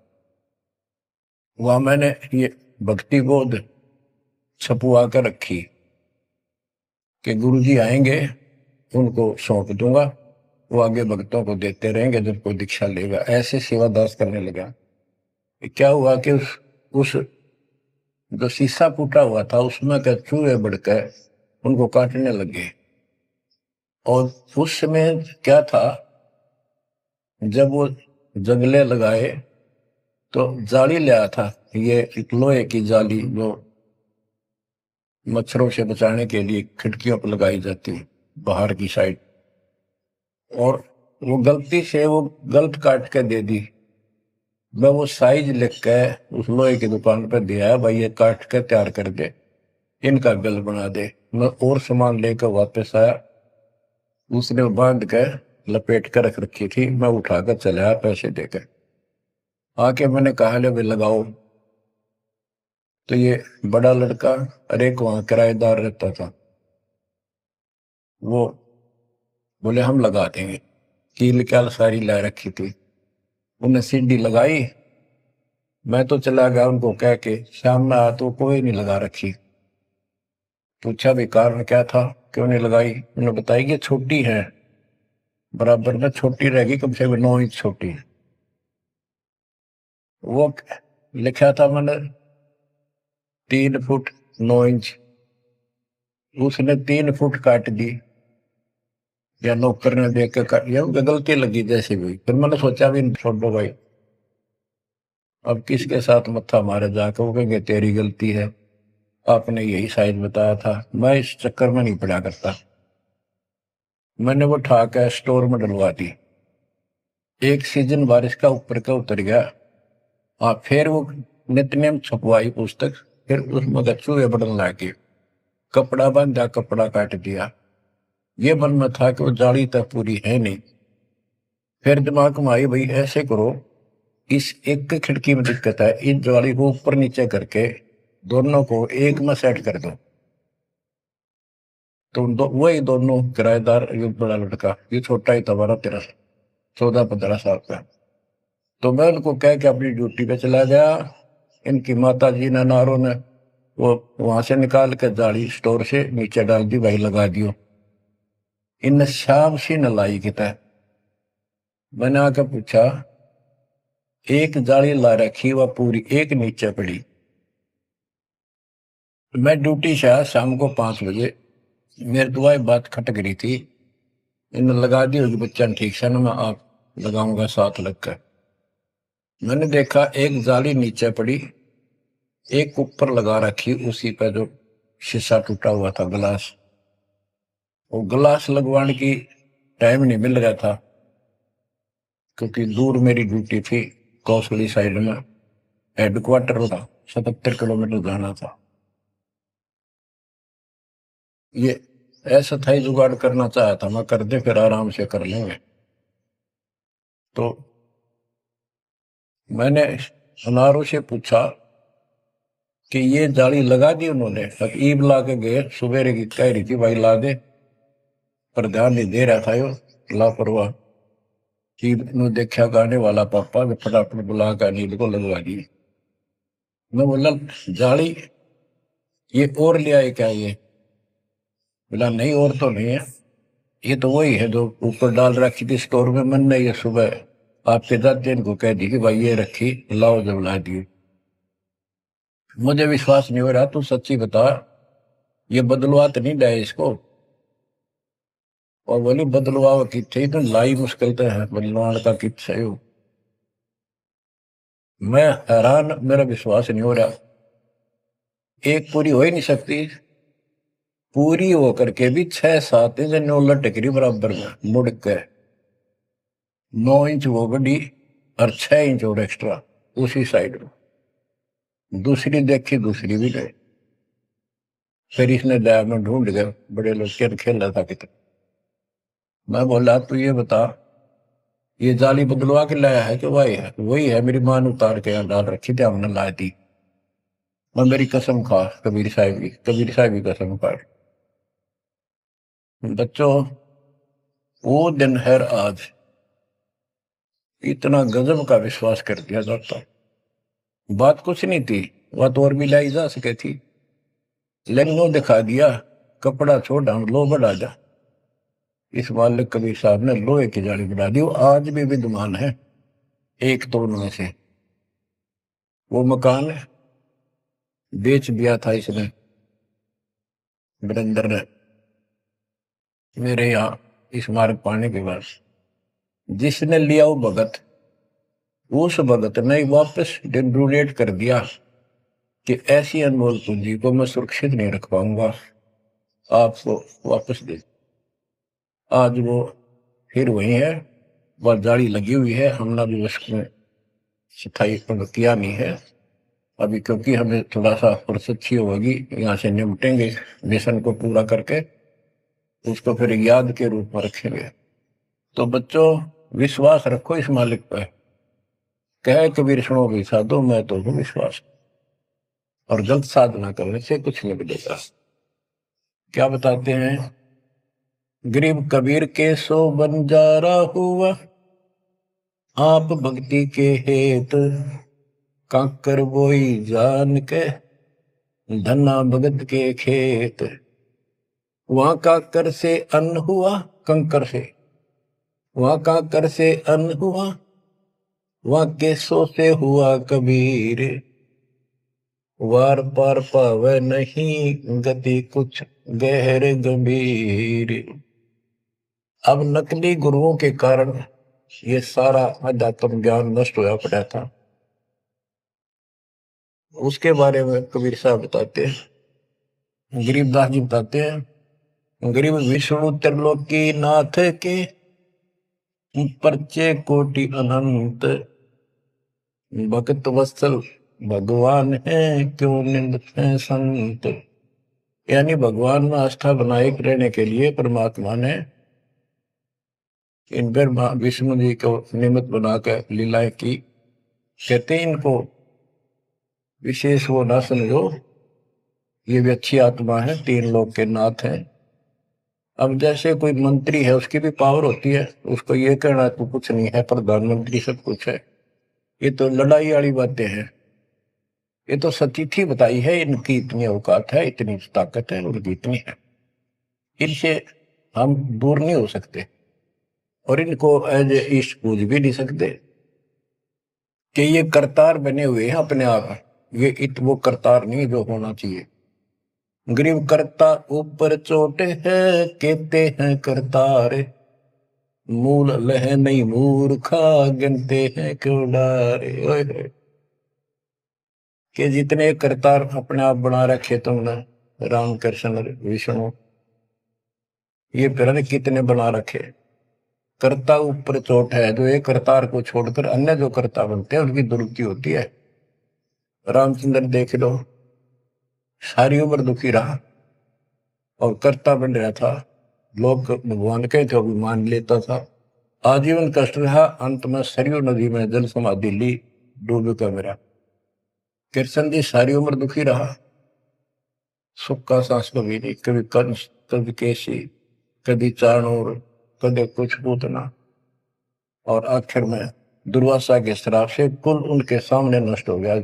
वहां मैंने ये भक्ति बोध छपुआ कर रखी कि गुरुजी आएंगे उनको सौंप दूंगा, वो आगे भक्तों को देते रहेंगे जब कोई दीक्षा लेगा। ऐसे सेवादास करने लगा। क्या हुआ कि उस जो शीशा टूटा हुआ था उसमें के चूहे बढ़कर उनको काटने लगे। और उस समय क्या था, जब वो जंगले लगाए तो जाली ले आया था, ये लोहे की जाली जो मच्छरों से बचाने के लिए खिड़कियों पर लगाई जाती बाहर की साइड। और वो गलती से वो गलत काट के दे दी। मैं वो साइज लिख के उस लोहे की दुकान पर दिया, भाई ये काट के तैयार कर दे, इनका गल बना दे। मैं और सामान लेकर वापस आया, उसने बांध के लपेट कर रख रखी थी। मैं उठाकर चला पैसे देकर। आके मैंने कहा ले भाई लगाओ। तो ये बड़ा लड़का, अरे वहां किराएदार रहता था, वो बोले हम लगा देंगे। कील क्या सारी ला रखी थी, उन्हें सीढ़ी लगाई। मैं तो चला गया उनको कह के, शाम में आया तो कोई नहीं लगा रखी। पूछा भी कारण क्या था, क्यों नहीं लगाई। उन्होंने बताया कि छोटी है, बराबर में छोटी रहेगी, कम से कम 9 इंच छोटी। वो लिखा था मैंने 3 फुट 9 इंच, उसने 3 फुट काट दी, या नौकर ने देख के काट, या गलती लगी जैसे भी। फिर मैंने सोचा भी छोड़ो भाई, अब किसके साथ मत्था मारे जाकर, वो कहेंगे तेरी गलती है, आपने यही साइज बताया था। मैं इस चक्कर में नहीं पड़ा करता। मैंने वो उठा के स्टोर में डलवा दी। एक सीजन बारिश का ऊपर का उतर गया। फिर वो नित्य नेम छपवाई पुस्तक, फिर उसमें चूहे बढ़ने लगे, कपड़ा बांधा, कपड़ा काट दिया। ये मन में था कि वो जाली तक पूरी है नहीं। फिर दिमाग में आई, भाई ऐसे करो, इस एक खिड़की में दिक्कत है, इस जाली को ऊपर नीचे करके दोनों को एक में सेट कर दो। तो वही दोनों किराएदार, ये बड़ा लड़का, ये छोटा ही था, 12-13, 14-15 साल का। तो मैं उनको कह के अपनी ड्यूटी पे चला गया। इनकी माता जी ने, नारों ने, वो वहां से निकाल के जाली स्टोर से नीचे डाल दी, भाई लगा दियो। इन शाम सी न लाई किता। मैंने आके पूछा, एक जाली ला रखी, वह पूरी एक नीचे पड़ी। मैं ड्यूटी से आया शाम को 5 बजे, मेरी दुआई बात खटक रही थी। इन लगा दी होगी बच्चा ठीक से ना, मैं आप लगाऊंगा साथ लगकर। मैंने देखा एक जाली नीचे पड़ी, एक ऊपर लगा रखी, उसी पर जो शीशा टूटा हुआ था, गिलास। वो गिलास लगवाने की टाइम नहीं मिल रहा था, क्योंकि दूर मेरी ड्यूटी थी, कौशली साइड में हेडक्वार्टर था, 77 किलोमीटर जाना था। ये ऐसा था ही, जुगाड़ करना चाहा था मैं, कर दे फिर आराम से कर लेंगे। तो मैंने अनारों से पूछा कि ये जाली लगा दी उन्होंने? ईब ला के गए, सुबेरे की कह रही थी भाई ला दे, पर ध्यान नहीं दे रहा था यो, लापरवाह। ईब ने देखा गाने वाला पापा, फटाफट बुला कर नींद को लगवा दी। मैं बोला जाली ये और ले आए क्या? ये बोला नहीं और तो नहीं है, ये तो वही है जो ऊपर डाल रखी थी स्टोर में। मैंने ये सुबह आपके दादा इनको कह दी कि भाई ये रखी, लाओ, जब ला दी। मुझे विश्वास नहीं हो रहा, तू सच्ची बता, ये बदलवा तो नहीं डाले इसको? और बोली बदलवा किथे, तो लाई मुश्किल तो है बदलवान का कित है। मैं हैरान, मेरा विश्वास नहीं हो रहा। एक पूरी हो ही नहीं सकती, पूरी हो करके भी 6-7 इंच नौ लटक रही बराबर में मुड़ के। 9 इंच वो बड़ी और 6 इंच और एक्स्ट्रा उसी साइड में। दूसरी देखी, दूसरी भी गए। फिर इसने लैब में ढूंढ गए, बड़े लोग खेल रहा था कितना। मैं बोला तू ये बता, ये जाली बदलवा के लाया है कि वही है? वही है, मेरी मां ने उतार के यहाँ डाल रखी थी, हमने ला दी। मैं मेरी कसम खा, कबीर साहब की कसम खा। बच्चों, वो दिन है आज, इतना गजब का विश्वास कर दिया जाता। बात कुछ नहीं थी, बात और भी लाई जा सके थी, लेकिन वो दिखा दिया, कपड़ा छोड़ हम लो बढ़ा जा। इस मालिक कबीर साहब ने लोहे की जाली बना दी, वो आज भी विद्यमान है। एक तो उनमें से वो मकान बेच दिया था इसने, वीरेंद्र ने, मेरे यहाँ स्मारक पाने के बाद। जिसने लिया वो भगत, उस भगत ने वापस डोनेट कर दिया कि ऐसी अनमोल पूंजी को मैं सुरक्षित नहीं रख पाऊंगा, आपको वापस दे। आज वो फिर वही है, वह जाली लगी हुई है, हमने भी उसमें सफाई किया नहीं है अभी, क्योंकि हमें थोड़ा सा फुर्सत अच्छी होगी, यहाँ से निपटेंगे मिशन को पूरा करके, उसको फिर याद के रूप में रखेंगे। तो बच्चों, विश्वास रखो इस मालिक पर। कहे कबीर सुनो भी साधो, मैं तो हूँ विश्वास, और गलत साधना करने से कुछ नहीं मिलेगा। क्या बताते हैं, गरीब कबीर के सो बंजारा हुआ, आप भक्ति के हेत, काकर बोई जान के, धना भगत के खेत। वहां काकर से अन्न हुआ, कंकर से, वहां काकर से अन्न हुआ, वहां केसों से हुआ कबीर, वार पार पावे नहीं गति कुछ गहर गंभीर। अब नकली गुरुओं के कारण ये सारा अध्यात्म ज्ञान नष्ट होया पड़ा था। उसके बारे में कबीर साहब बताते हैं, गरीबदास जी बताते हैं, गरीब विष्णु त्रिलोकी नाथ के, परचे कोटि अनंत, भक्त वत्सल भगवान है क्यों निंदते हैं संत। यानी भगवान में आस्था बनाए रहने के लिए परमात्मा ने इन पर विष्णु जी को निमित्त बनाकर लीलाएं की। कहते हैं इनको विशेष वो ना समझो, ये भी अच्छी आत्मा है, तीन लोक के नाथ हैं। अब जैसे कोई मंत्री है, उसकी भी पावर होती है, उसको ये कहना तो कुछ नहीं है, प्रधानमंत्री सब कुछ है। ये तो लड़ाई वाली बातें हैं। ये तो सतीथी बताई है, इनकी इतनी औकात है, इतनी ताकत है, उनकी इतनी है, इनसे हम दूर नहीं हो सकते और इनको एज ईस्ट पूज भी नहीं सकते कि ये करतार बने हुए हैं अपने आप। ये वो करतार नहीं जो होना चाहिए। गरीब करता ऊपर चोट है, कहते हैं करतार, मूल लह नहीं मूर्खा, गिनते हैं क्यों डारे। कि जितने करतार अपने आप बना रखे तुमने, राम कृष्ण विष्णु, ये फिर कितने बना रखे। कर्ता ऊपर चोट है, जो एक करतार को छोड़कर अन्य जो कर्ता बनते हैं उनकी दुर्गति होती है। रामचंद्र देख लो, सारी उम्र दुखी रहा और कर्ता बन रहा था, लोग भगवान के थे भी मान लेता था, आजीवन कष्ट रहा, अंत में सरयू नदी में जल समाधि ली, डूब का मेरा। कृष्ण जी सारी उम्र दुखी रहा, सुख का सांस कभी नहीं, कभी कंस, कभी केसी, कभी चाणूर, कभी कुछ पूतना, और आखिर में दुर्वासा के श्राप से कुल उनके सामने नष्ट हो गया।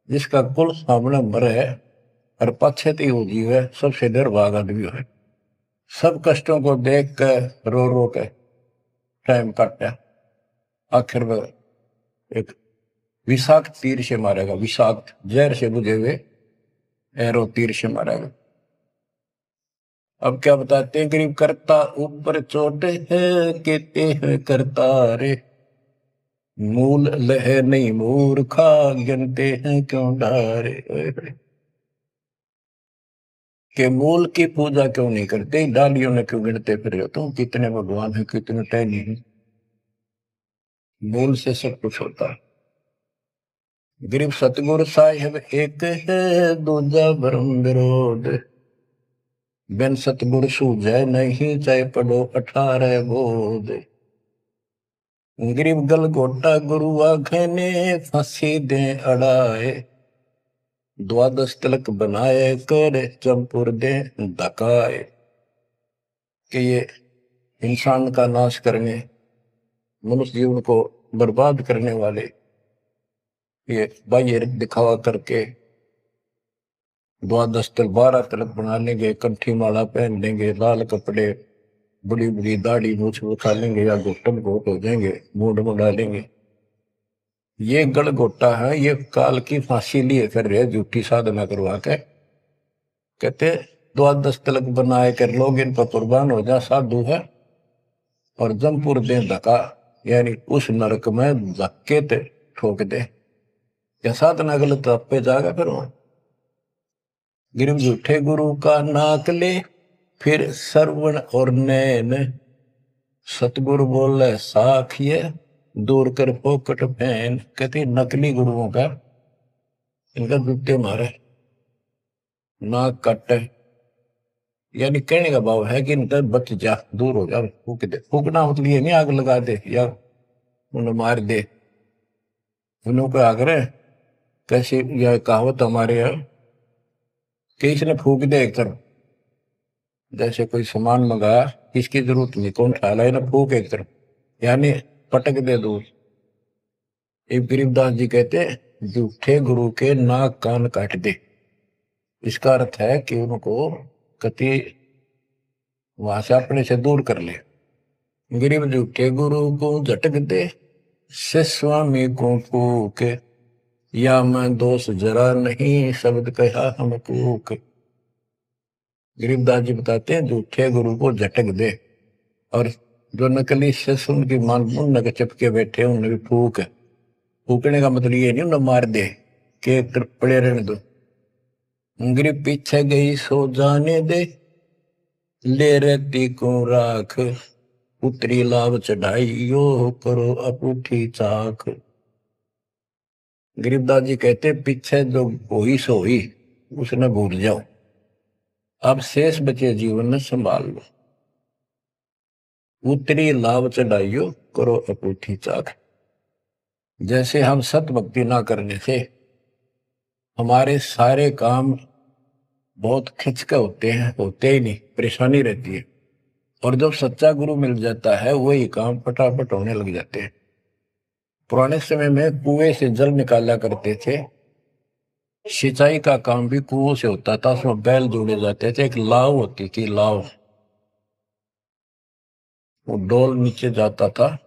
जिसका कुल सामने मरे है और पश्चाती हो जीव है, सबसे निर्भाग आदमी है। सब कष्टों को देख कर रो रो के टाइम काटा, आखिर में एक विषाक्त तीर से मारेगा, विषाक्त जहर से बुझे हुए एरो तीर से मारेगा। अब क्या बताते हैं, गरीब करता ऊपर चोट है, कहते हैं करता रे, मूल लह नहीं मूर्खा, गिनते हैं क्यों डारे। के मूल की पूजा क्यों नहीं करते, डालियों ने क्यों गिनते फिर हो तुम, कितने भगवान है, कितने टहनी है। मूल से सब कुछ होता है। गरीब सतगुरु साहिब एक है, दूजा भरम विरोध, बिन सतगुरु सूझे नहीं, चाहे पढ़ो 18 बोध। गरीब गल गोटा गुरु आखे ने, फांसी दे अड़ाए, द्वादश तिलक बनाए कर, चंपुर दे धकाए। कि ये इंसान का नाश करने, मनुष्य जीवन को बर्बाद करने वाले, ये बाह्य दिखावा करके द्वादश तिलक 12 तिलक बना लेंगे, कंठी माला पहन लेंगे, लाल कपड़े, बड़ी बड़ी दाढ़ी मूछ उठा लेंगे या घुटन घोट हो जाएंगे, मूड मुड़ा लेंगे। ये गल घोटा है, ये काल की फांसी लिए फिर रहे, झूठी साधना करवा के। कहते द्वादश तिलक बनाए कर लोग इन पर कुर्बान हो जा, साधु है, और जमपुर दे धक्का, यानी उस नरक में धक्के ते ठोक दे। क्या साधना गलत पे जाएगा फिर वहां। गिरव झूठे गुरु का नाक ले, फिर श्रवण और नैन, सतगुरु बोले साखिए, दूर कर पोकट फैन। कहते नकली गुरुओं का, इनका जूते मारे, नाक काटे, यानी कहने का भाव है कि इनका बच जा, दूर हो जा, फूक दे। फूकना मतलब ये नहीं आग लगा दे या उन्हें मार दे, उन्हों को आग्रह। कैसी यह कहावत हमारे यहाँ कि इसने फूक दे एक तरफ, जैसे कोई सामान मंगाया, इसकी जरूरत नहीं, कौन ख्याल है ना, फूक एक तरफ, यानी पटक दे दूर। एक गरीबदास जी कहते झूठे गुरु के नाक कान काट दे। इसका अर्थ है कि उनको कति वहां से अपने से दूर कर ले। गरीब झूठे गुरु को झटक दे, से स्वामी को फूक, या मैं दोष जरा नहीं, शब्द कहा हम कूक। गरीबदास जी बताते हैं झूठे गुरु को झटक दे, और जो नकली शिष्य उनकी मान उन के चिपके बैठे उन्हें भी फूक। फूकने का मतलब ये नहीं उन्हें मार दे के पड़े रहने दो। गरीब पीछे गई सो जाने दे, ले रहती को राख, उतरी लाभ चढ़ाई यो करो अपूठी चाख। गरीबदास जी कहते पीछे जो हुई सो हुई उसने भूल जाओ, अब शेष बचे जीवन में संभाल लो। उतरी लाभ चढ़ाइयो करो अपूठी चाक। जैसे हम सत भक्ति ना करने से हमारे सारे काम बहुत खिंच के होते ही नहीं, परेशानी रहती है। और जब सच्चा गुरु मिल जाता है वही काम फटाफट होने लग जाते हैं। पुराने समय में कुएं से जल निकाला करते थे, सिंचाई का काम भी कुओं से होता था, उसमें बैल जोड़े जाते थे, एक लाव होती थी लाव, वो डोल नीचे जाता था,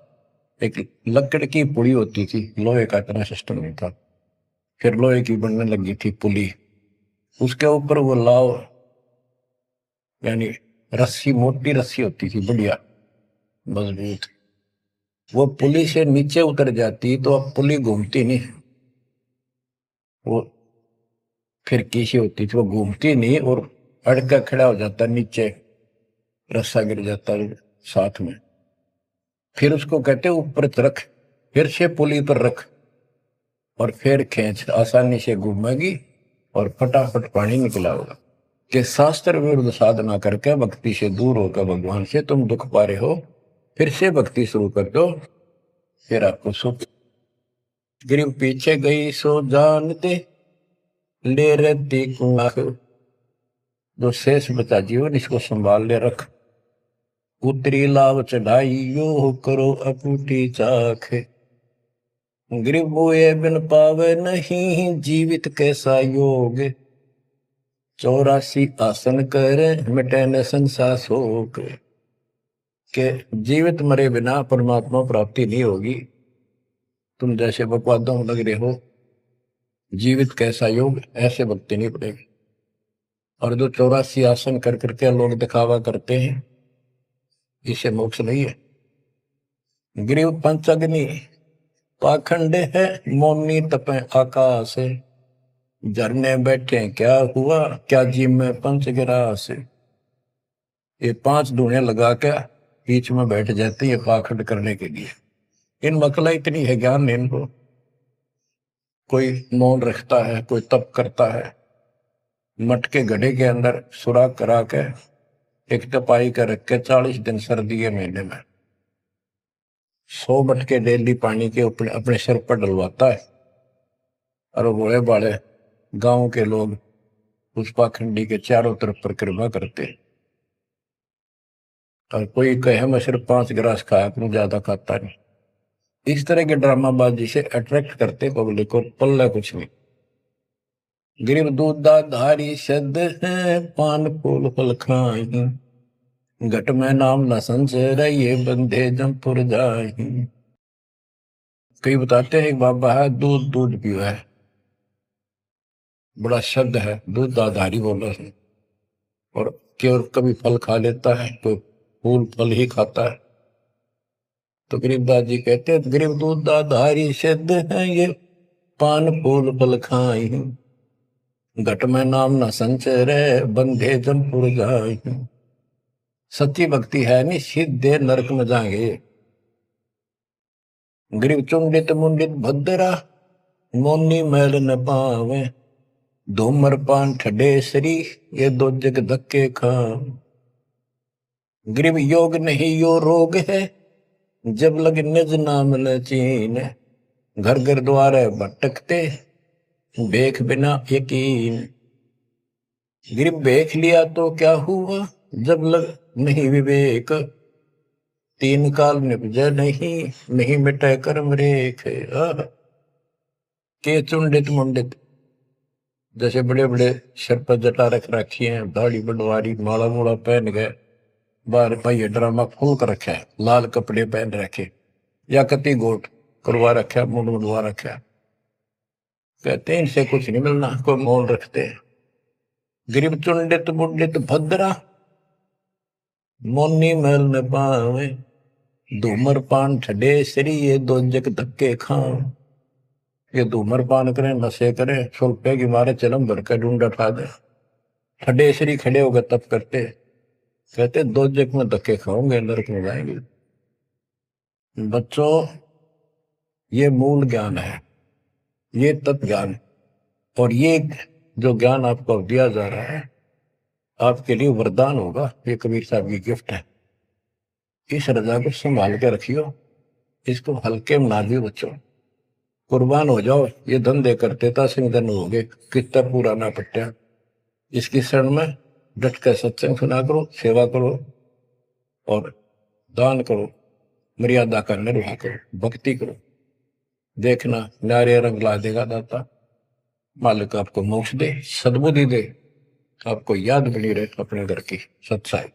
एक लकड़ की पुड़ी होती थी, लोहे का इतना सिस्टम नहीं था, फिर लोहे की बनने लगी थी पुली, उसके ऊपर वो लाव यानी रस्सी, मोटी रस्सी होती थी बढ़िया मजबूत, वो पुली से नीचे उतर जाती तो अब पुली घूमती नहीं, वो फिर किसी होती थी वो घूमती नहीं और अड़का खड़ा हो जाता नीचे, रस्सा गिर जाता साथ में, फिर उसको कहते ऊपर रख, फिर से पुली पर रख और फिर खींच, आसानी से घूमेगी और फटाफट पानी निकला होगा। कि शास्त्र विरुद्ध साधना करके भक्ति से दूर होकर भगवान से तुम दुख पा रहे हो, फिर से भक्ति शुरू कर दो, फिर आपको सुख। गिरिव पीछे गई सो जानते ले रहती कुआं, जो शेष बचा जीवन इसको संभाल ले रख। उतरी लाभ चढ़ाई यो करो अपूटी चाख। गिरिव बोए बिन पावे नहीं जीवित कैसा योग। 84 आसन करे मिटे न संसार शोक। के जीवित मरे बिना परमात्मा प्राप्ति नहीं होगी। तुम जैसे बकवादों में लग रहे हो, जीवित कैसा योग, ऐसे भक्ति नहीं पड़ेगी। और जो 84 आसन कर करके लोग दिखावा करते हैं, इसे मोक्ष नहीं है। गिरिव पंचअग्नि पाखंड है मौनी तपे आकाश। झरने बैठे क्या हुआ, क्या जी में पंच गिरास। ये 5 धूने लगा के बीच में बैठ जाते हैं पाखंड करने के लिए। इन मकला इतनी है ज्ञान नहीं इनको। कोई मौन रखता है, कोई तप करता है, मटके घड़े के अंदर सुराख करा के एक तपाई कर रख के 40 दिन सर्दी के महीने में 100 मटके डेली पानी के अपने सिर पर डलवाता है। और बड़े बड़े गांव के लोग उस पाखंडी के चारों तरफ परिक्रमा करते हैं। और कोई कहे मैं सिर्फ 5 गिलास खाया करूं, ज्यादा खाता नहीं। इस तरह के ड्रामाबाजी से अट्रैक्ट करते पब्लिक को, पल्ला कुछ नहीं। गिरिव दूधा धारी शब्द है पान फूल फल खाई। घट में नाम न संचर ये बंधे जमपुर जाई। कई बताते हैं एक बाबा है दूध दूध पियो है, बड़ा शब्द है, दूध दाधारी बोला है, और केवल कभी फल खा लेता है तो फूल फल ही खाता है। तो गरीबदास जी कहते हैं गरीब दूध दाधारी शब्द है ये पान फूल फल खाई। घट में नाम न संचर बंधे जमपुर जाई। सच्ची भक्ति है नहीं सीधे नरक में जाएंगे। गरीब चुंडित मुंडित भद्रा मोनी मैल न पावे। धूमर पान ठडे सरी ये 2 जग धक्के खा। गरीब योग नहीं यो रोग है जब लग निज नाम न चीन। घर घर द्वारे भटकते बेख बिना यकीन। गरीब बेख लिया तो क्या हुआ जब लग नहीं विवेक। 3 काल निपजे नहीं मिटे कर्म रेख। के चुंडित मुंडित, जैसे बड़े बड़े सिर पर जटा रख रखी है, दाढ़ी बनवारी, माला मूला पहन गए, बाहर भाई ड्रामा खोल कर रखा है, लाल कपड़े पहन रखे या कति गोट करवा रखा, मुंड मुंडवा रखा। कहते हैं इनसे कुछ नहीं मिलना, कोई मौन रखते हैं। गरीब चुंडित मुंडित भद्रा मोनी मैल न पावे। धूमर पान ठडे सरी ये 2 जग धक्के खाओ। ये धूमर पान करें, नशे करें, सुल्पे की मारे चलम भर कर ढूंढ उठा दे, ठडे सरी खड़े होकर तप करते, कहते 2 जग में धक्के खाओगे, नरक में जाएंगे। बच्चों ये मूल ज्ञान है। ये तत्व ज्ञान, और ये जो ज्ञान आपको दिया जा रहा है आपके लिए वरदान होगा। ये कबीर साहब की गिफ्ट है। इस रजा को संभाल के रखियो, इसको हल्के में ना दियो बच्चों, कुर्बान हो जाओ। ये धंधे करते था सिंह धन हो गए, कितना पुराना पट्टा। इसकी शरण में डट कर सत्संग सुना करो, सेवा करो और दान करो, मर्यादा का निर्वाह करो, भक्ति करो। देखना नारे रंग ला देगा दाता। मालिक आपको मोक्ष दे, सद्बुद्धि दे, आपको याद बनी रहे अपने घर की। सत्साई।